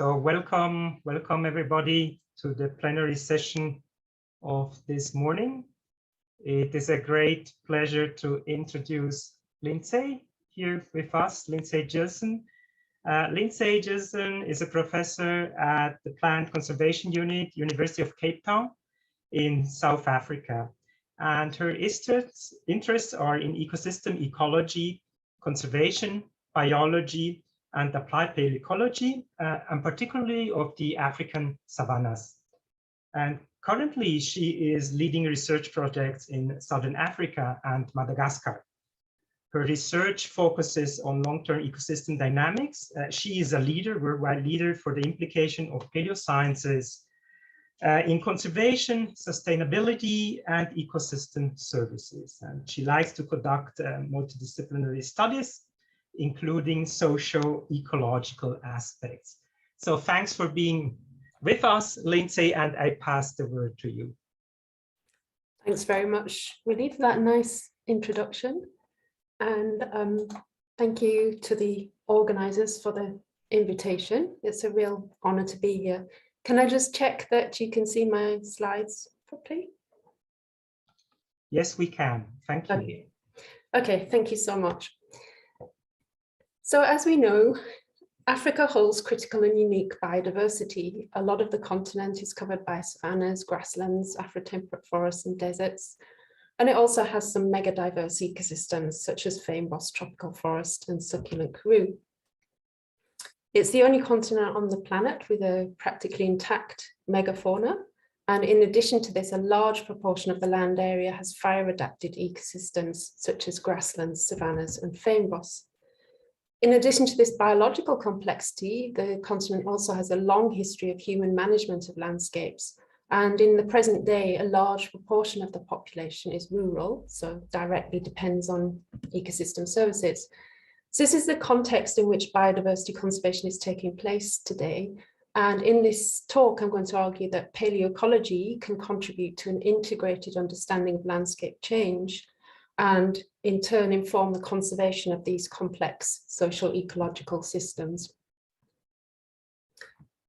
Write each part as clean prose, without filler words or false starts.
So welcome everybody to the plenary session of this morning. It is a great pleasure to introduce Lindsey here with us, Lindsey Gillson. Lindsey Gillson is a professor at the Plant Conservation Unit, University of Cape Town in South Africa. And her interests are in ecosystem ecology, conservation, biology, and applied paleoecology, and particularly of the African savannas. And currently, she is leading research projects in Southern Africa and Madagascar. Her research focuses on long-term ecosystem dynamics. She is a worldwide leader for the implication of paleosciences in conservation, sustainability, and ecosystem services. And she likes to conduct multidisciplinary studies, including socio-ecological aspects. So thanks for being with us, Lindsey, and I pass the word to you. Thanks very much, Willie, for that nice introduction. And thank you to the organisers for the invitation. It's a real honour to be here. Can I just check that you can see my slides properly? Yes, we can. Thank you. Okay, thank you so much. So as we know, Africa holds critical and unique biodiversity. A lot of the continent is covered by savannas, grasslands, Afro-temperate forests and deserts. And it also has some mega diverse ecosystems such as feignboss tropical forest and succulent karoo. It's the only continent on the planet with a practically intact megafauna. And in addition to this, a large proportion of the land area has fire-adapted ecosystems such as grasslands, savannas and feignboss. In addition to this biological complexity, the continent also has a long history of human management of landscapes. And in the present day, a large proportion of the population is rural, so directly depends on ecosystem services. So this is the context in which biodiversity conservation is taking place today. And in this talk, I'm going to argue that paleoecology can contribute to an integrated understanding of landscape change and in turn inform the conservation of these complex social ecological systems.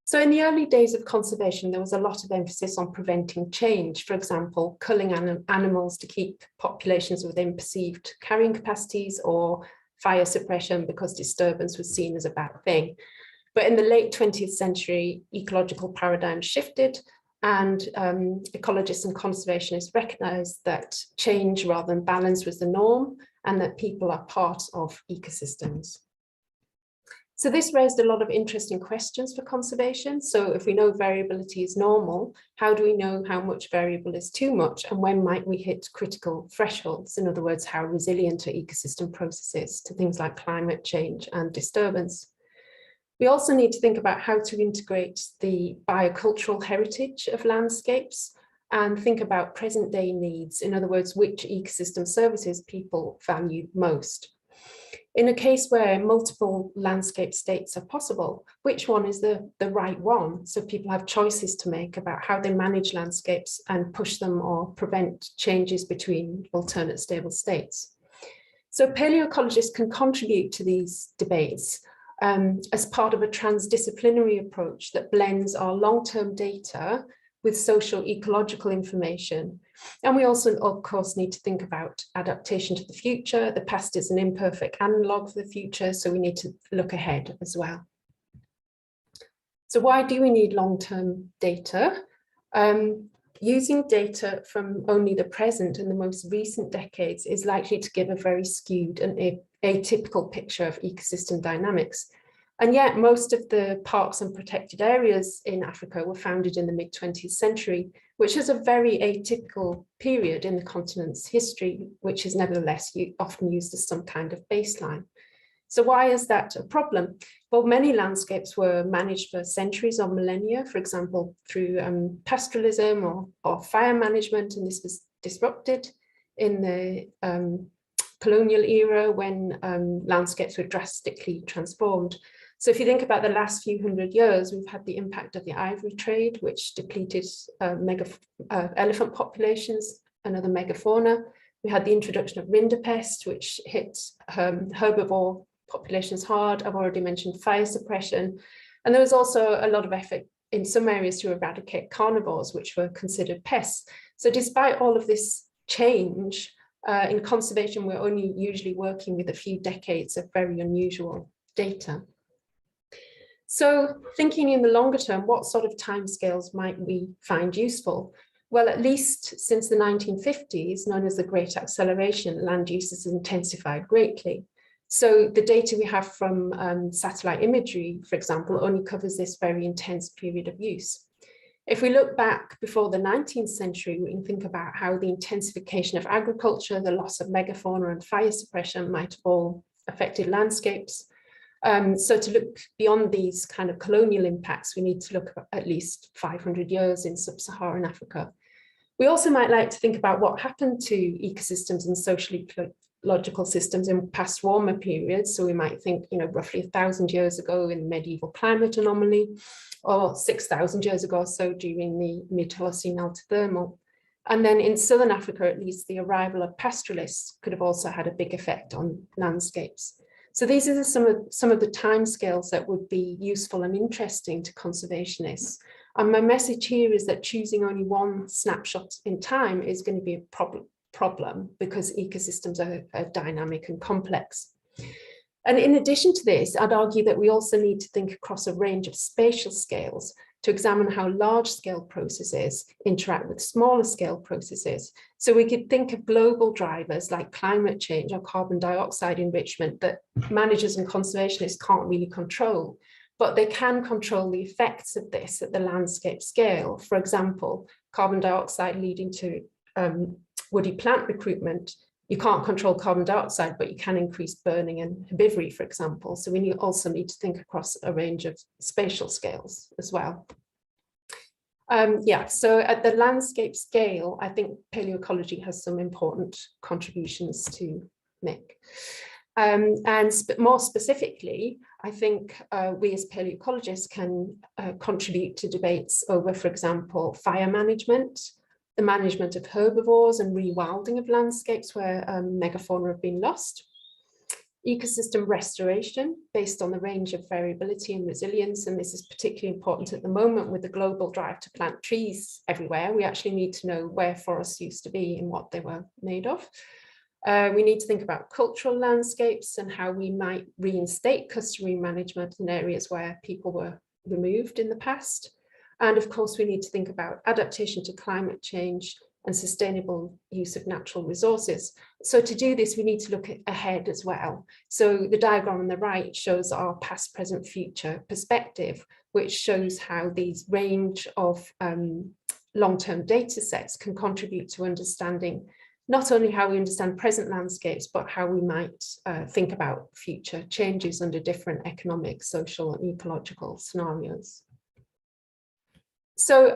So in the early days of conservation, there was a lot of emphasis on preventing change, for example, culling animals to keep populations within perceived carrying capacities or fire suppression because disturbance was seen as a bad thing. But in the late 20th century, ecological paradigms shifted and ecologists and conservationists recognized that change rather than balance was the norm and that people are part of ecosystems. So this raised a lot of interesting questions for conservation. So if we know variability is normal, how do we know how much variable is too much and when might we hit critical thresholds? In other words, how resilient are ecosystem processes to things like climate change and disturbance? We also need to think about how to integrate the biocultural heritage of landscapes and think about present day needs. In other words, which ecosystem services people value most. In a case where multiple landscape states are possible, which one is the right one? So people have choices to make about how they manage landscapes and push them or prevent changes between alternate stable states. So paleoecologists can contribute to these debates as part of a transdisciplinary approach that blends our long-term data with social ecological information. And we also, of course, need to think about adaptation to the future. The past is an imperfect analogue for the future, so we need to look ahead as well. So why do we need long-term data? Using data from only the present and the most recent decades is likely to give a very skewed and atypical picture of ecosystem dynamics. And yet most of the parks and protected areas in Africa were founded in the mid-20th century, which is a very atypical period in the continent's history, which is nevertheless often used as some kind of baseline. So why is that a problem? Well, many landscapes were managed for centuries or millennia, for example, through pastoralism or fire management, and this was disrupted in the colonial era when landscapes were drastically transformed. So if you think about the last few hundred years, we've had the impact of the ivory trade, which depleted elephant populations, another megafauna. We had the introduction of rinderpest, which hit herbivore populations hard. I've already mentioned fire suppression. And there was also a lot of effort in some areas to eradicate carnivores, which were considered pests. So despite all of this change, in conservation, we're only usually working with a few decades of very unusual data. So thinking in the longer term, what sort of timescales might we find useful? Well, at least since the 1950s, known as the Great Acceleration, land use has intensified greatly. So the data we have from satellite imagery, for example, only covers this very intense period of use. If we look back before the 19th century, we can think about how the intensification of agriculture, the loss of megafauna and fire suppression might have all affected landscapes. So to look beyond these kind of colonial impacts, we need to look at least 500 years in sub-Saharan Africa. We also might like to think about what happened to ecosystems and social ecological systems in past warmer periods. So we might think, roughly 1,000 years ago in the medieval climate anomaly, or 6,000 years ago or so during the mid-Holocene altithermal. And then in Southern Africa, at least, the arrival of pastoralists could have also had a big effect on landscapes. So these are some of the timescales that would be useful and interesting to conservationists. And my message here is that choosing only one snapshot in time is going to be a problem because ecosystems are dynamic and complex. And in addition to this, I'd argue that we also need to think across a range of spatial scales to examine how large-scale processes interact with smaller-scale processes. So we could think of global drivers like climate change or carbon dioxide enrichment that managers and conservationists can't really control, but they can control the effects of this at the landscape scale. For example, carbon dioxide leading to woody plant recruitment. You can't control carbon dioxide, but you can increase burning and herbivory, for example. So we also need to think across a range of spatial scales as well. So at the landscape scale, I think paleoecology has some important contributions to make. And more specifically, I think we as paleoecologists can contribute to debates over, for example, fire management, the management of herbivores and rewilding of landscapes where megafauna have been lost, ecosystem restoration based on the range of variability and resilience, and this is particularly important at the moment with the global drive to plant trees everywhere. We actually need to know where forests used to be and what they were made of. We need to think about cultural landscapes and how we might reinstate customary management in areas where people were removed in the past. And of course, we need to think about adaptation to climate change and sustainable use of natural resources. So to do this, we need to look ahead as well. So the diagram on the right shows our past, present, future perspective, which shows how these range of long-term data sets can contribute to understanding not only how we understand present landscapes, but how we might think about future changes under different economic, social, and ecological scenarios. So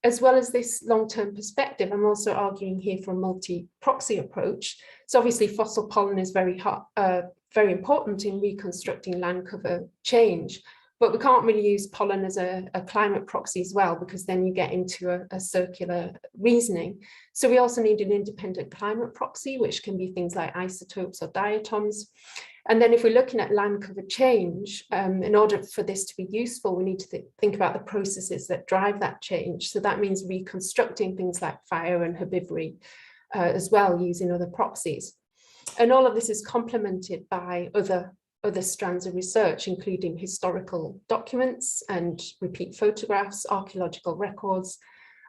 as well as this long-term perspective, I'm also arguing here for a multi-proxy approach. So obviously fossil pollen is very important in reconstructing land cover change, but we can't really use pollen as a climate proxy as well, because then you get into a circular reasoning. So we also need an independent climate proxy, which can be things like isotopes or diatoms. And then if we're looking at land cover change, in order for this to be useful, we need to think about the processes that drive that change. So that means reconstructing things like fire and herbivory as well, using other proxies. And all of this is complemented by other strands of research, including historical documents and repeat photographs, archaeological records.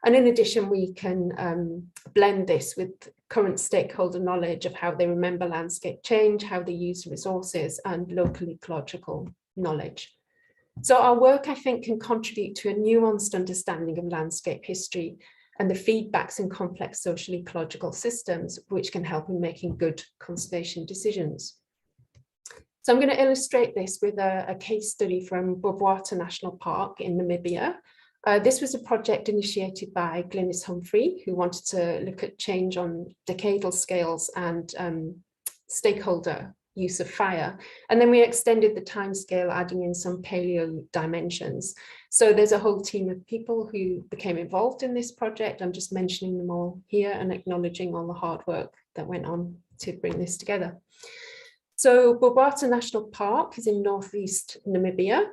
And in addition, we can blend this with current stakeholder knowledge of how they remember landscape change, how they use resources, and local ecological knowledge. So our work, I think, can contribute to a nuanced understanding of landscape history and the feedbacks in complex social ecological systems, which can help in making good conservation decisions. So I'm going to illustrate this with a case study from Bobwata National Park in Namibia. This was a project initiated by Glynis Humphrey, who wanted to look at change on decadal scales and stakeholder use of fire. And then we extended the timescale, adding in some paleo dimensions. So there's a whole team of people who became involved in this project. I'm just mentioning them all here and acknowledging all the hard work that went on to bring this together. So Borbata National Park is in northeast Namibia.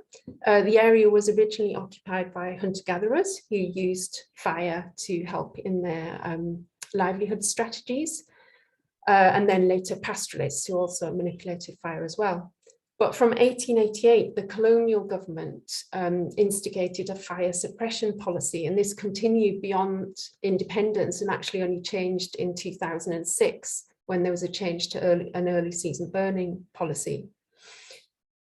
The area was originally occupied by hunter-gatherers who used fire to help in their livelihood strategies, and then later pastoralists who also manipulated fire as well. But from 1888, the colonial government instigated a fire suppression policy, and this continued beyond independence and actually only changed in 2006 when there was a change to an early season burning policy.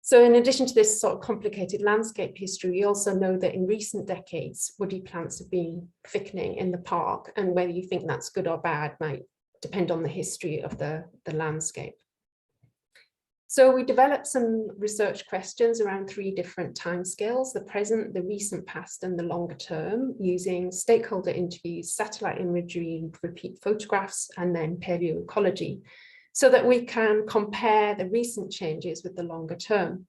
So in addition to this sort of complicated landscape history, we also know that in recent decades, woody plants have been thickening in the park, and whether you think that's good or bad might depend on the history of the landscape. So we developed some research questions around 3 different timescales: the present, the recent past, and the longer term, using stakeholder interviews, satellite imagery, and repeat photographs, and then paleoecology, so that we can compare the recent changes with the longer term.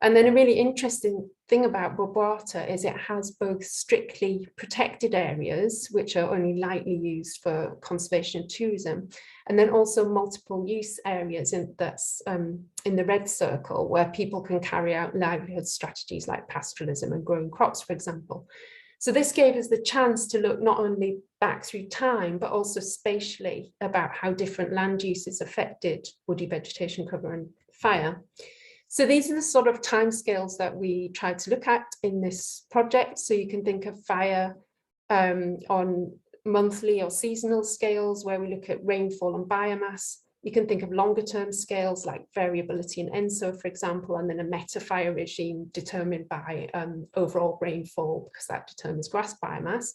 And then a really interesting thing about Borbata is it has both strictly protected areas, which are only lightly used for conservation and tourism, and then also multiple use areas that's in the red circle, where people can carry out livelihood strategies like pastoralism and growing crops, for example. So this gave us the chance to look not only back through time, but also spatially about how different land uses affected woody vegetation cover and fire. So these are the sort of timescales that we tried to look at in this project. So you can think of fire on monthly or seasonal scales, where we look at rainfall and biomass. You can think of longer term scales like variability and ENSO, for example, and then a meta fire regime determined by overall rainfall, because that determines grass biomass.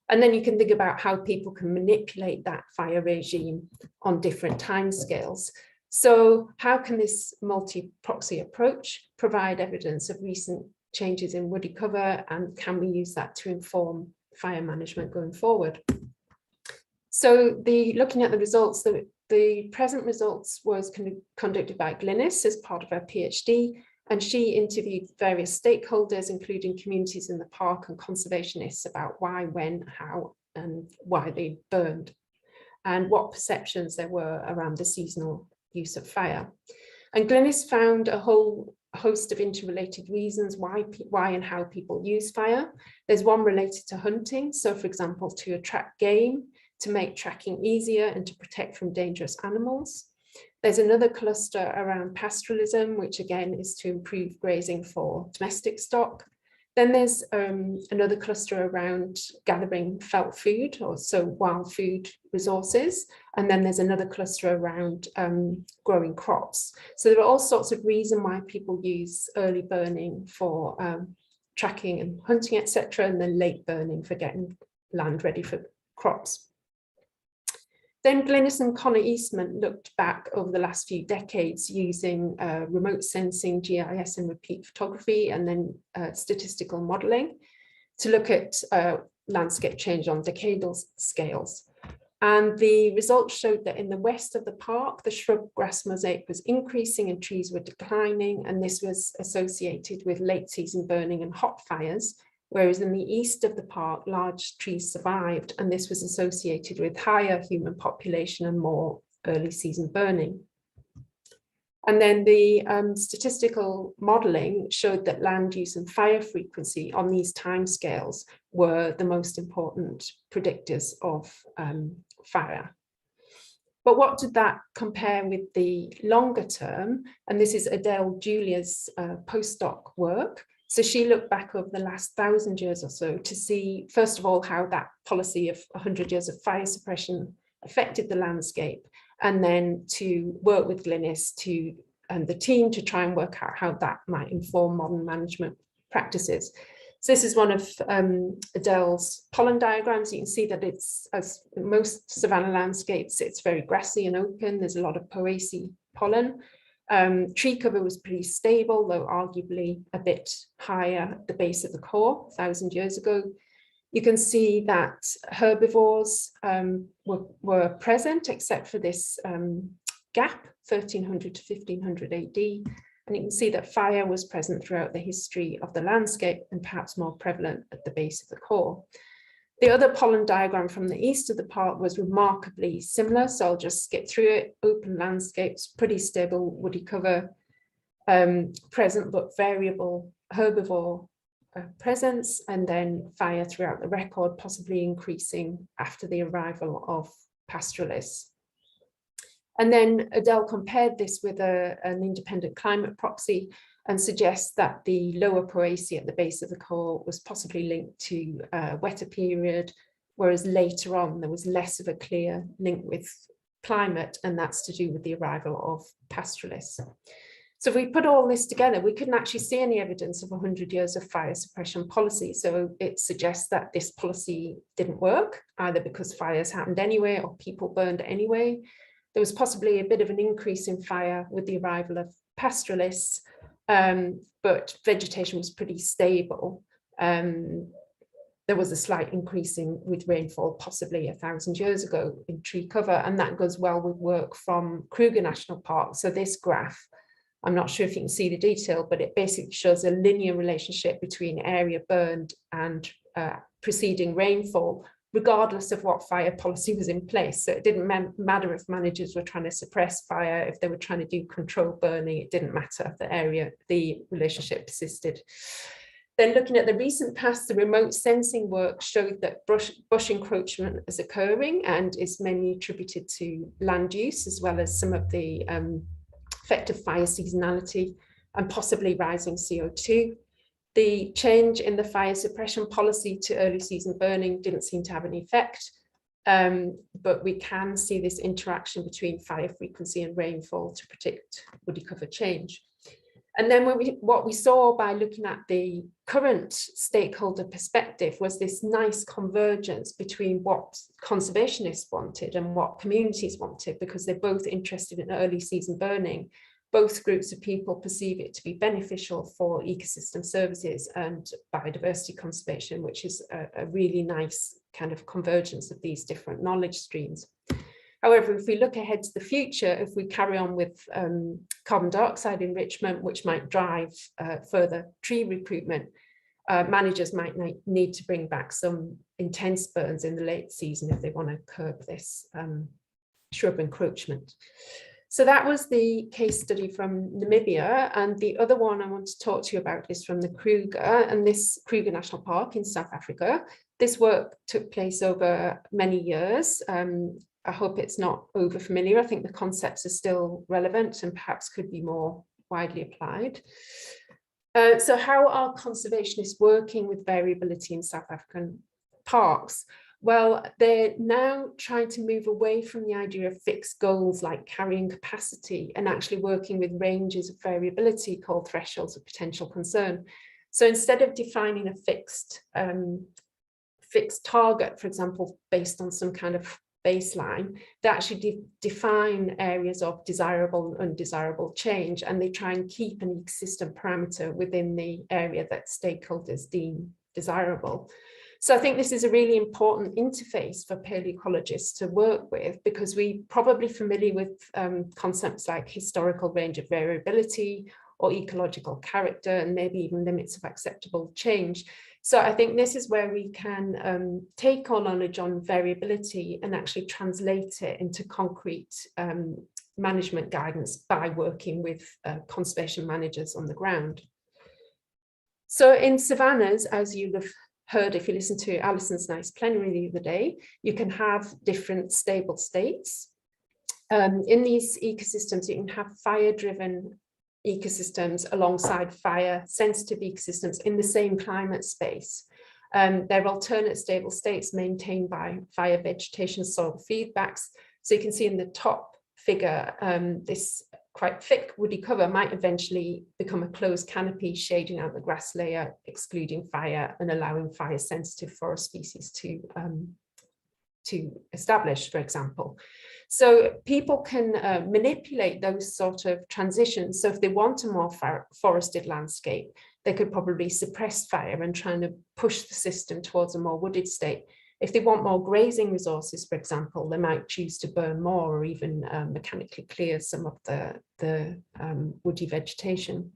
And then you can think about how people can manipulate that fire regime on different timescales. So how can this multi-proxy approach provide evidence of recent changes in woody cover, and can we use that to inform fire management going forward? So looking at the results, the present results was conducted by Glynis as part of her PhD, and she interviewed various stakeholders, including communities in the park and conservationists, about why, when, how, and why they burned, and what perceptions there were around the seasonal use of fire. And Glynis found a whole host of interrelated reasons why and how people use fire. There's one related to hunting. So for example, to attract game, to make tracking easier, and to protect from dangerous animals. There's another cluster around pastoralism, which again is to improve grazing for domestic stock. Then there's another cluster around gathering felt food, or so wild food resources. And then there's another cluster around growing crops. So there are all sorts of reasons why people use early burning for tracking and hunting, etc., and then late burning for getting land ready for crops. Then Glynis and Connor Eastman looked back over the last few decades using remote sensing, GIS and repeat photography, and then statistical modeling to look at landscape change on decadal scales. And the results showed that in the west of the park, the shrub grass mosaic was increasing and trees were declining, and this was associated with late season burning and hot fires. Whereas in the east of the park, large trees survived, and this was associated with higher human population and more early season burning. And then the statistical modelling showed that land use and fire frequency on these timescales were the most important predictors of fire. But what did that compare with the longer term? And this is Adele Julia's postdoc work. So she looked back over the last 1,000 years or so to see, first of all, how that policy of 100 years of fire suppression affected the landscape, and then to work with Glynis and the team to try and work out how that might inform modern management practices. So this is one of Adele's pollen diagrams. You can see that it's, as most savanna landscapes, it's very grassy and open. There's a lot of poaceae pollen. Tree cover was pretty stable, though arguably a bit higher at the base of the core 1,000 years ago. You can see that herbivores were present, except for this gap, 1300 to 1500 AD. And you can see that fire was present throughout the history of the landscape, and perhaps more prevalent at the base of the core. The other pollen diagram from the east of the park was remarkably similar, so I'll just skip through it. Open landscapes, pretty stable woody cover, present but variable herbivore presence, and then fire throughout the record, possibly increasing after the arrival of pastoralists. And then Adele compared this with an independent climate proxy and suggests that the lower Poaceae at the base of the core was possibly linked to a wetter period, whereas later on there was less of a clear link with climate, and that's to do with the arrival of pastoralists. So if we put all this together, we couldn't actually see any evidence of 100 years of fire suppression policy. So it suggests that this policy didn't work, either because fires happened anyway or people burned anyway. There was possibly a bit of an increase in fire with the arrival of pastoralists, but vegetation was pretty stable. There was a slight increase with rainfall, possibly 1,000 years ago in tree cover, and that goes well with work from Kruger National Park. So this graph, I'm not sure if you can see the detail, but it basically shows a linear relationship between area burned and preceding rainfall, regardless of what fire policy was in place. So it didn't matter if managers were trying to suppress fire, if they were trying to do controlled burning, it didn't matter. The relationship persisted. Then looking at the recent past, the remote sensing work showed that bush encroachment is occurring and is mainly attributed to land use, as well as some of the effect of fire seasonality and possibly rising CO2. The change in the fire suppression policy to early season burning didn't seem to have any effect, but we can see this interaction between fire frequency and rainfall to predict woody cover change. And then what we saw by looking at the current stakeholder perspective was this nice convergence between what conservationists wanted and what communities wanted, because they're both interested in early season burning. Both groups of people perceive it to be beneficial for ecosystem services and biodiversity conservation, which is a really nice kind of convergence of these different knowledge streams. However, if we look ahead to the future, if we carry on with carbon dioxide enrichment, which might drive further tree recruitment, managers might need to bring back some intense burns in the late season if they want to curb this shrub encroachment. So that was the case study from Namibia, and the other one I want to talk to you about is from the Kruger, and this Kruger National Park in South Africa. This work took place over many years. I hope it's not over familiar. I think the concepts are still relevant and perhaps could be more widely applied. So how are conservationists working with variability in South African parks? Well, they're now trying to move away from the idea of fixed goals like carrying capacity and actually working with ranges of variability called thresholds of potential concern. So instead of defining a fixed target, for example, based on some kind of baseline, they actually define areas of desirable and undesirable change, and they try and keep an ecosystem parameter within the area that stakeholders deem desirable. So I think this is a really important interface for paleoecologists to work with, because we're probably familiar with concepts like historical range of variability or ecological character, and maybe even limits of acceptable change. So I think this is where we can take our knowledge on variability and actually translate it into concrete management guidance by working with conservation managers on the ground. So in savannas, as you have heard if you listen to Alison's nice plenary the other day, you can have different stable states. In these ecosystems, you can have fire-driven ecosystems alongside fire-sensitive ecosystems in the same climate space. They're alternate stable states maintained by fire vegetation soil feedbacks. So you can see in the top figure, this quite thick woody cover might eventually become a closed canopy, shading out the grass layer, excluding fire and allowing fire-sensitive forest species to establish, for example. So people can manipulate those sort of transitions. So if they want a more forested landscape, they could probably suppress fire and trying to push the system towards a more wooded state. If they want more grazing resources, for example, they might choose to burn more or even mechanically clear some of the woody vegetation.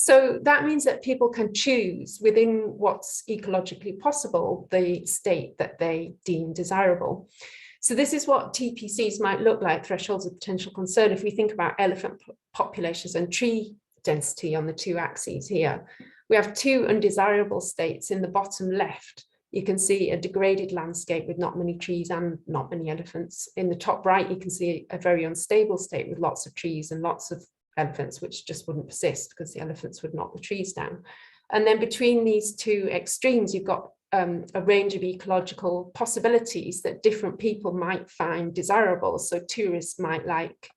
So that means that people can choose within what's ecologically possible the state that they deem desirable. So this is what TPCs might look like, thresholds of potential concern, if we think about elephant populations and tree density on the two axes here. We have two undesirable states. In the bottom left, you can see a degraded landscape with not many trees and not many elephants. In the top right, you can see a very unstable state with lots of trees and lots of elephants, which just wouldn't persist because the elephants would knock the trees down. And then between these two extremes, you've got a range of ecological possibilities that different people might find desirable. So tourists might like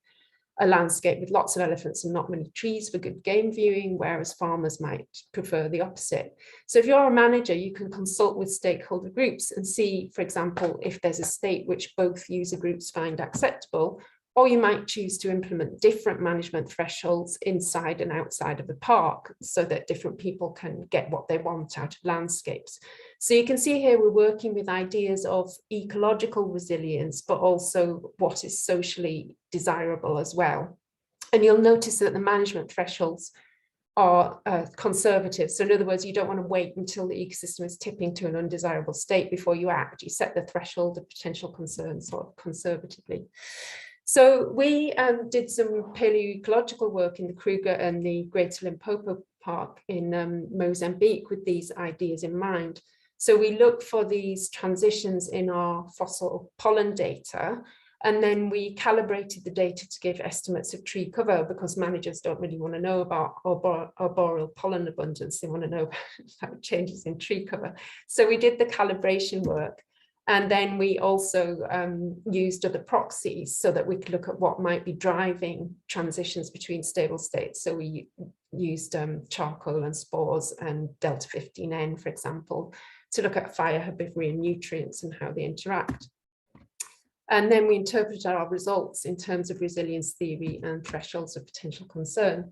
a landscape with lots of elephants and not many trees for good game viewing, whereas farmers might prefer the opposite. So if you're a manager, you can consult with stakeholder groups and see, for example, if there's a state which both user groups find acceptable, or you might choose to implement different management thresholds inside and outside of the park so that different people can get what they want out of landscapes. So you can see here we're working with ideas of ecological resilience, but also what is socially desirable as well. And you'll notice that the management thresholds are conservative. So in other words, you don't want to wait until the ecosystem is tipping to an undesirable state before you act. You set the threshold of potential concern sort of conservatively. So we did some paleoecological work in the Kruger and the Greater Limpopo Park in Mozambique with these ideas in mind. So we look for these transitions in our fossil pollen data, and then we calibrated the data to give estimates of tree cover, because managers don't really want to know about arboreal pollen abundance. They want to know about changes in tree cover. So we did the calibration work. And then we also used other proxies so that we could look at what might be driving transitions between stable states. So we used charcoal and spores and delta 15N, for example, to look at fire, herbivory and nutrients and how they interact. And then we interpreted our results in terms of resilience theory and thresholds of potential concern.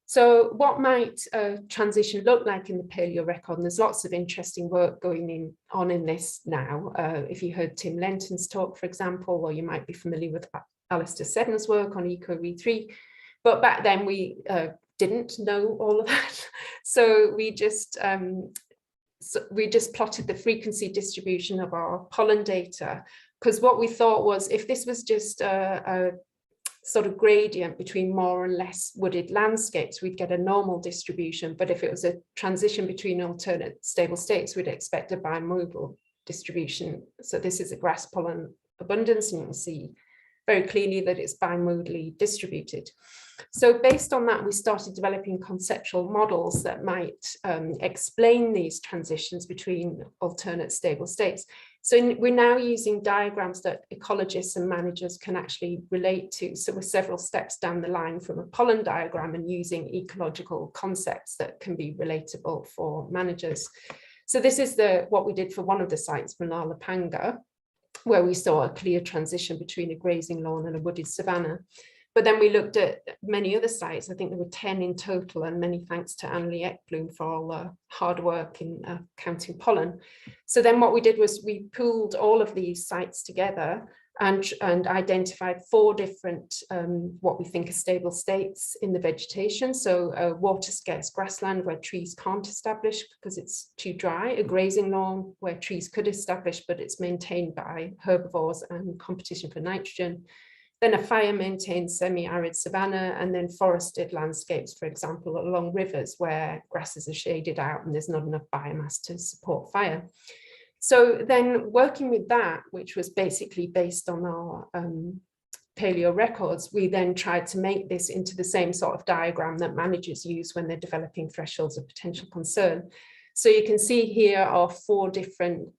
So what might a transition look like in the paleo-record? And there's lots of interesting work going on in this now. If you heard Tim Lenton's talk, for example, or you might be familiar with Alistair Seddon's work on eco-re3. But back then we didn't know all of that. So we just plotted the frequency distribution of our pollen data, because what we thought was, if this was just a sort of gradient between more and less wooded landscapes, we'd get a normal distribution. But if it was a transition between alternate stable states, we'd expect a bimodal distribution. So this is a grass pollen abundance, and you can see very clearly that it's bimodally distributed. So based on that, we started developing conceptual models that might explain these transitions between alternate stable states. So we're now using diagrams that ecologists and managers can actually relate to. So we're several steps down the line from a pollen diagram and using ecological concepts that can be relatable for managers. So this is what we did for one of the sites, Malala Panga, where we saw a clear transition between a grazing lawn and a wooded savanna. But then we looked at many other sites. I think there were 10 in total, and many thanks to Annelie Ekblom for all the hard work in counting pollen. So then what we did was we pooled all of these sites together and identified 4 different what we think are stable states in the vegetation. So a water scarce grassland where trees can't establish because it's too dry, a grazing lawn where trees could establish but it's maintained by herbivores and competition for nitrogen, then a fire-maintained semi-arid savanna, and then forested landscapes, for example, along rivers where grasses are shaded out and there's not enough biomass to support fire. So then working with that, which was basically based on our paleo records, we then tried to make this into the same sort of diagram that managers use when they're developing thresholds of potential concern. So you can see here are 4 different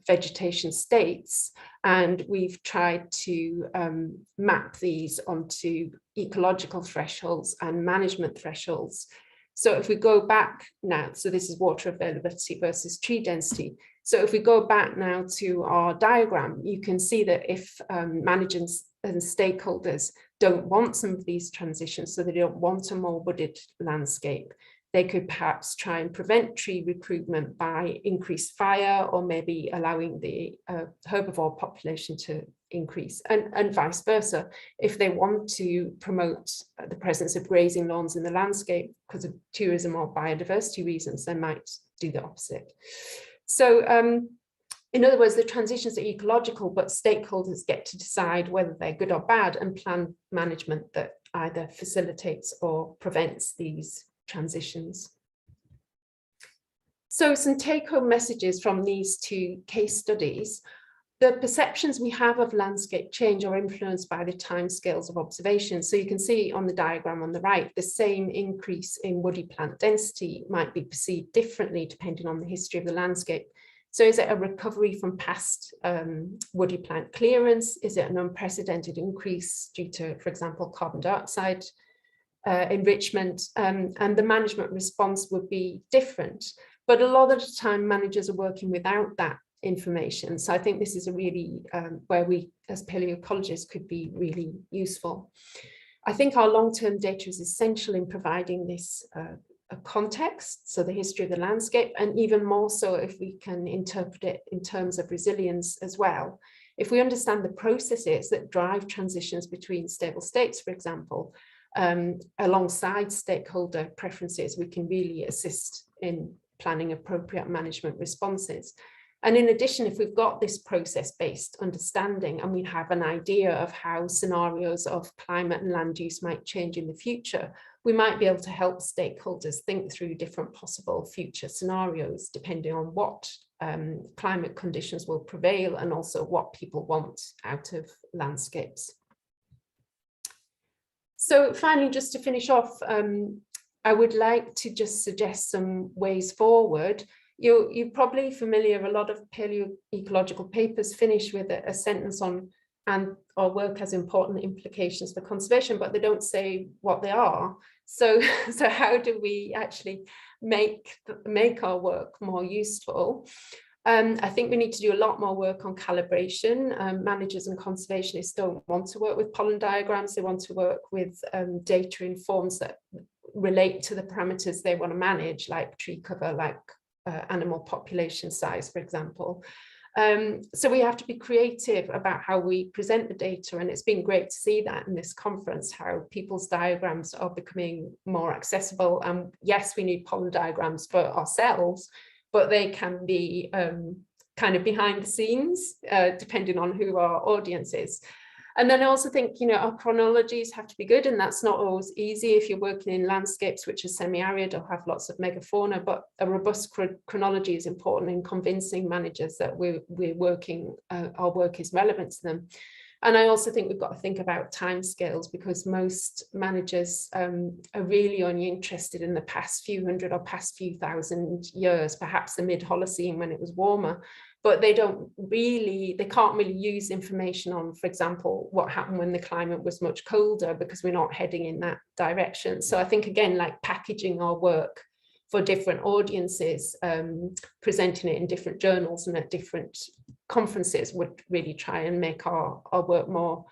vegetation states, and we've tried to map these onto ecological thresholds and management thresholds. So if we go back now, so this is water availability versus tree density. So if we go back now to our diagram, you can see that if managers and stakeholders don't want some of these transitions, so they don't want a more wooded landscape, They could perhaps try and prevent tree recruitment by increased fire, or maybe allowing the herbivore population to increase, and vice versa. If they want to promote the presence of grazing lawns in the landscape because of tourism or biodiversity reasons, they might do the opposite. So in other words, the transitions are ecological, but stakeholders get to decide whether they're good or bad, and plan management that either facilitates or prevents these transitions. So some take-home messages from these two case studies. The perceptions we have of landscape change are influenced by the timescales of observation. So you can see on the diagram on the right, the same increase in woody plant density might be perceived differently depending on the history of the landscape. So is it a recovery from past woody plant clearance? Is it an unprecedented increase due to, for example, carbon dioxide enrichment? And the management response would be different. But a lot of the time, managers are working without that information. So I think this is a really where we as paleoecologists could be really useful. I think our long-term data is essential in providing this a context, so the history of the landscape, and even more so if we can interpret it in terms of resilience as well. If we understand the processes that drive transitions between stable states, for example, alongside stakeholder preferences, we can really assist in planning appropriate management responses. And in addition, if we've got this process-based understanding and we have an idea of how scenarios of climate and land use might change in the future, we might be able to help stakeholders think through different possible future scenarios, depending on what climate conditions will prevail and also what people want out of landscapes. So finally, just to finish off, I would like to just suggest some ways forward. You're probably familiar, a lot of paleoecological papers finish with a sentence on "and our work has important implications for conservation," but they don't say what they are. So how do we actually make our work more useful? I think we need to do a lot more work on calibration. Managers and conservationists don't want to work with pollen diagrams. They want to work with data in forms that relate to the parameters they want to manage, like tree cover, like animal population size, for example. So we have to be creative about how we present the data, and it's been great to see that in this conference, how people's diagrams are becoming more accessible. And yes, we need pollen diagrams for ourselves, but they can be kind of behind the scenes, depending on who our audience is. And then I also think, our chronologies have to be good, and that's not always easy if you're working in landscapes which are semi-arid or have lots of megafauna, but a robust chronology is important in convincing managers that we're working, our work is relevant to them. And I also think we've got to think about timescales, because most managers are really only interested in the past few hundred or past few thousand years, perhaps the mid-Holocene when it was warmer. But they can't really use information on, for example, what happened when the climate was much colder, because we're not heading in that direction. So I think, again, like packaging our work for different audiences, presenting it in different journals and at different conferences would really try and make our work more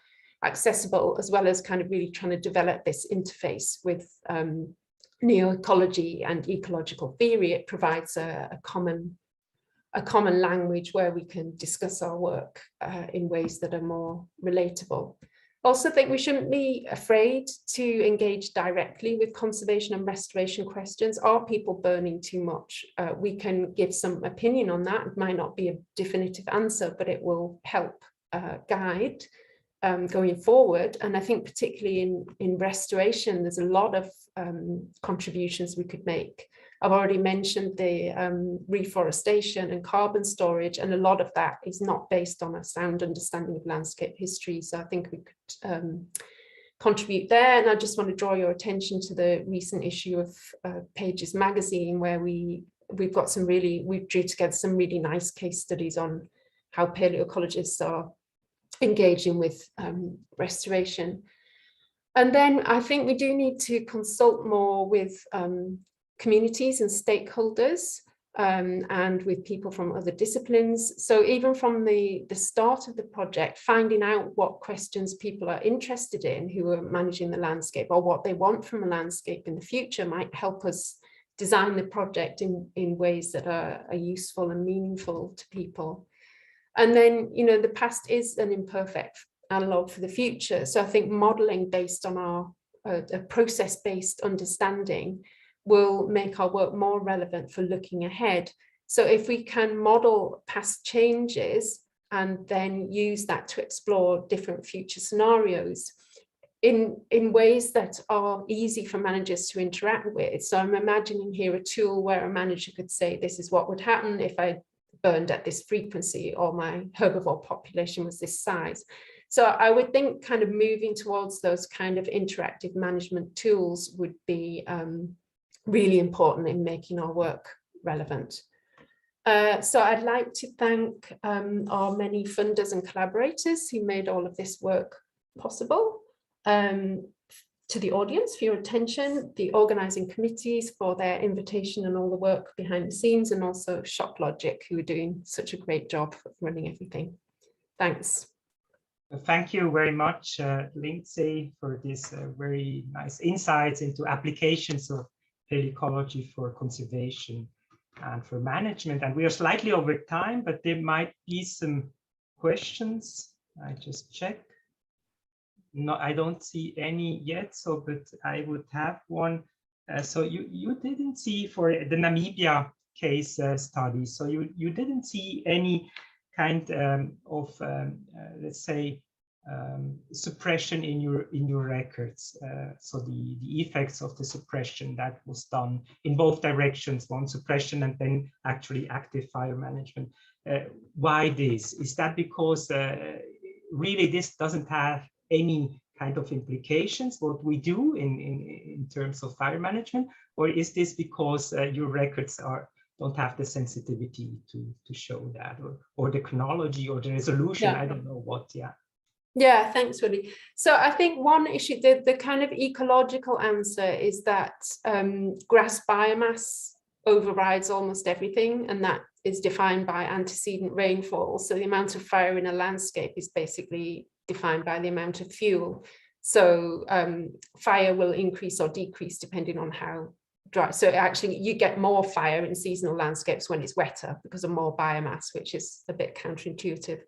accessible, as well as kind of really trying to develop this interface with neoecology and ecological theory. It provides a common language where we can discuss our work in ways that are more relatable. I also think we shouldn't be afraid to engage directly with conservation and restoration questions. Are people burning too much? We can give some opinion on that. It might not be a definitive answer, but it will help guide going forward. And I think particularly in restoration, there's a lot of contributions we could make. I've already mentioned the reforestation and carbon storage, and a lot of that is not based on a sound understanding of landscape history. So I think we could contribute there. And I just want to draw your attention to the recent issue of Pages magazine, where we've drew together some really nice case studies on how paleoecologists are engaging with restoration. And then I think we do need to consult more with communities and stakeholders, and with people from other disciplines. So even from the start of the project, finding out what questions people are interested in who are managing the landscape, or what they want from a landscape in the future, might help us design the project in ways that are useful and meaningful to people. And then, you know, the past is an imperfect analog for the future. So I think modeling based on our a process-based understanding will make our work more relevant for looking ahead. So if we can model past changes and then use that to explore different future scenarios in ways that are easy for managers to interact with. So I'm imagining here a tool where a manager could say, this is what would happen if I burned at this frequency, or my herbivore population was this size. So I would think kind of moving towards those kind of interactive management tools would be really important in making our work relevant. So I'd like to thank our many funders and collaborators who made all of this work possible. To the audience for your attention, the organising committees for their invitation and all the work behind the scenes, and also ShopLogic, who are doing such a great job of running everything. Thanks. Thank you very much, Lindsey, for this very nice insights into applications of paleoecology for conservation and for management. And we are slightly over time, but there might be some questions. I just check. No, I don't see any yet, so but I would have one. So you didn't see for the Namibia case study, so you didn't see any kind of let's say suppression in your records. So the effects of the suppression that was done in both directions, one suppression and then actually active fire management. Why this? Is that because really this doesn't have any kind of implications what we do in terms of fire management, or is this because your records don't have the sensitivity to show that, or the chronology or the resolution? Yeah. I don't know what. Yeah, thanks, Willie. So I think one issue, the kind of ecological answer is that grass biomass overrides almost everything, and that is defined by antecedent rainfall. So the amount of fire in a landscape is basically defined by the amount of fuel. So fire will increase or decrease depending on how dry. So actually you get more fire in seasonal landscapes when it's wetter because of more biomass, which is a bit counterintuitive.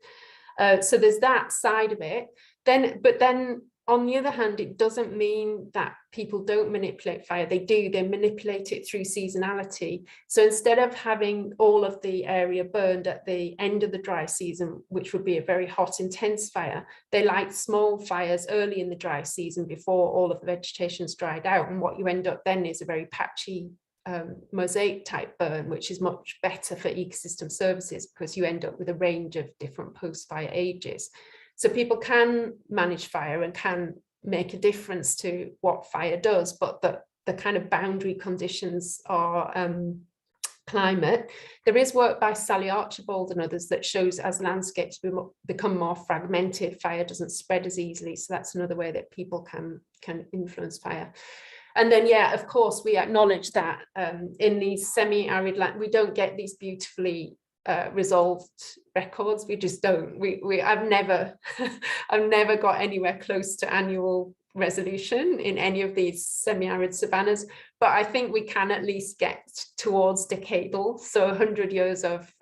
So there's that side of it. But then on the other hand, it doesn't mean that people don't manipulate fire. They do, they manipulate it through seasonality. So instead of having all of the area burned at the end of the dry season, which would be a very hot, intense fire, they light small fires early in the dry season before all of the vegetation's dried out. And what you end up then is a very patchy mosaic type burn, which is much better for ecosystem services because you end up with a range of different post-fire ages. So people can manage fire and can make a difference to what fire does, but the kind of boundary conditions are climate. There is work by Sally Archibald and others that shows as landscapes become more fragmented, fire doesn't spread as easily. So that's another way that people can influence fire. And then, yeah, of course, we acknowledge that in these semi-arid land, we don't get these beautifully resolved records. We just don't. I've never got anywhere close to annual resolution in any of these semi-arid savannas, but I think we can at least get towards decadal. So 100 years of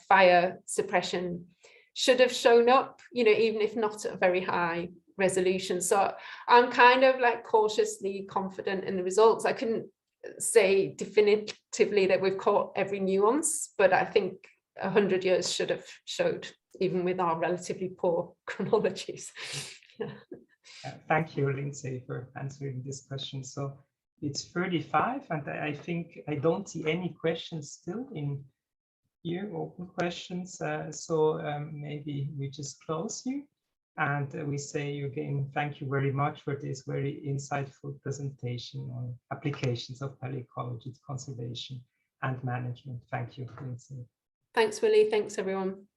fire suppression should have shown up, you know, even if not at a very high resolution. So I'm kind of like cautiously confident in the results. I couldn't say definitively that we've caught every nuance, but I think 100 years should have showed, even with our relatively poor chronologies. Yeah. Thank you, Lindsey, for answering this question. So it's 35, and I think I don't see any questions still in here, open questions. So maybe we just close here. And we say again, thank you very much for this very insightful presentation on applications of paleoecology, conservation and management. Thank you, Lindsey. Thanks, Willie. Thanks, everyone.